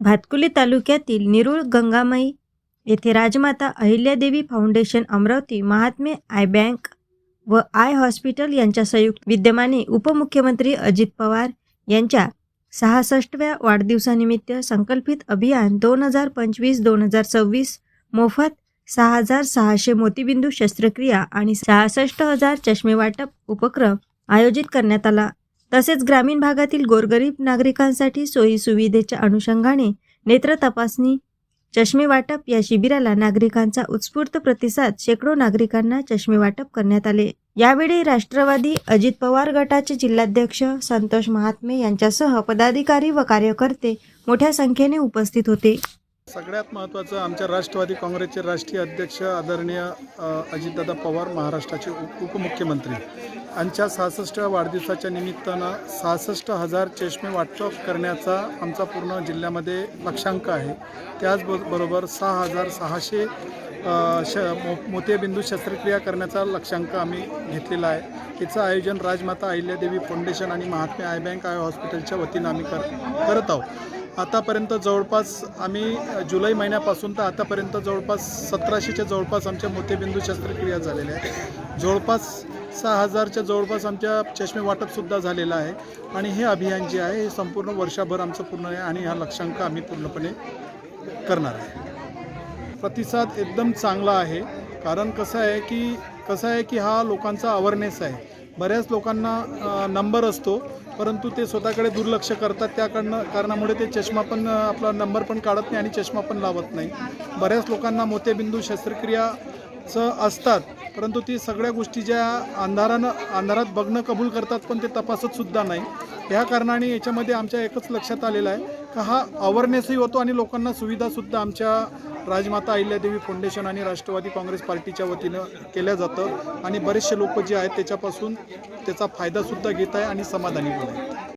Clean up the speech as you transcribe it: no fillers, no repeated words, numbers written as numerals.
भातकुली तालुक्यातील निरुळ गंगामाई येथे Rajmata Ahilyadevi foundation Amravati, Mahatme eye bank व आय हॉस्पिटल यांच्या संयुक्त विद्यमाने उपमुख्यमंत्री अजित पवार यांच्या 66व्या वाढदिवसानिमित्त संकल्पित अभियान 2025-2026 मोफत 6,600 मोतीबिंदू शस्त्रक्रिया आणि 66,000 चष्मे वाटप उपक्रम आयोजित करण्यात आला। तसेच ग्रामीण भागातील गोरगरीब नागरिकांसाठी सोयी सुविधेच्या अनुषंगाने नेत्र तपासणी, चष्मे वाटप या शिबिराला नागरिकांचा उत्स्फूर्त प्रतिसाद, शेकडो नागरिकांना चष्मे वाटप करण्यात आले। यावेळी राष्ट्रवादी अजित पवार गटाचे जिल्हाध्यक्ष संतोष महात्मे यांच्यासह पदाधिकारी व कार्यकर्ते मोठ्या संख्येने उपस्थित होते। सगळ्यात महत्त्वाचं आमच्या राष्ट्रवादी काँग्रेसचे राष्ट्रीय अध्यक्ष आदरणीय अजितदादा पवार, महाराष्ट्राचे उपमुख्यमंत्री यांच्या 66व्या वाढदिवसाच्या निमित्तानं 66,000 चष्मे वाटप करण्याचा आमचा पूर्ण जिल्ह्यामध्ये लक्ष्यांक आहे। त्याचबरोबर 6,600 मोतीबिंदू शस्त्रक्रिया करण्याचा लक्ष्यांक आम्ही घेतलेला आहे। याचं आयोजन राजमाता अहिल्यादेवी फाउंडेशन आणि महात्मे आय बँक आय हॉस्पिटलच्या वतीनं आम्ही करत आहोत। आतापर्यंत जवळपास आम्ही जुलै महिन्यापासून तर आतापर्यंत जवळपास 1700च्या जवळपास आमच्या मोतीबिंदू शस्त्रक्रिया झालेल्या आहेत। जवळपास 6,000च्या जवळपास आमच्या चष्मे वाटपसुद्धा झालेलं आहे आणि हे अभियान जे आहे हे संपूर्ण वर्षभर आमचं पूर्ण आहे आणि हा लक्ष्यांक आम्ही पूर्णपणे करणार आहे। प्रतिसाद एकदम चांगला आहे, कारण कसं आहे की हा लोकांचा अवेअरनेस आहे। बऱ्याच लोकांना नंबर असतो, परंतु ते स्वतःकडे दुर्लक्ष करतात। त्या कारणामुळे ते चष्मा पण आपला नंबर पण काढत नाही आणि चष्मा पण लावत नाही। बऱ्याच लोकांना मोतीबिंदू शस्त्रक्रियाचं असतात, परंतु ती सगळ्या गोष्टी ज्या अंधारात बघणं कबूल करतात, पण ते तपासत सुद्धा नाही। ह्या कारणाने याच्यामध्ये आमच्या एकच लक्षात आलेलं आहे की हा अवेअरनेसही होतो आणि लोकांना सुविधासुद्धा आमच्या राजमाता अहिल्यादेवी फाउंडेशन आणि राष्ट्रवादी काँग्रेस पार्टीच्या वतीनं केल्या जातं आणि बरेचसे लोक जे आहेत त्याच्यापासून त्याचा फायदासुद्धा घेत आहे आणि समाधानी पण आहेत।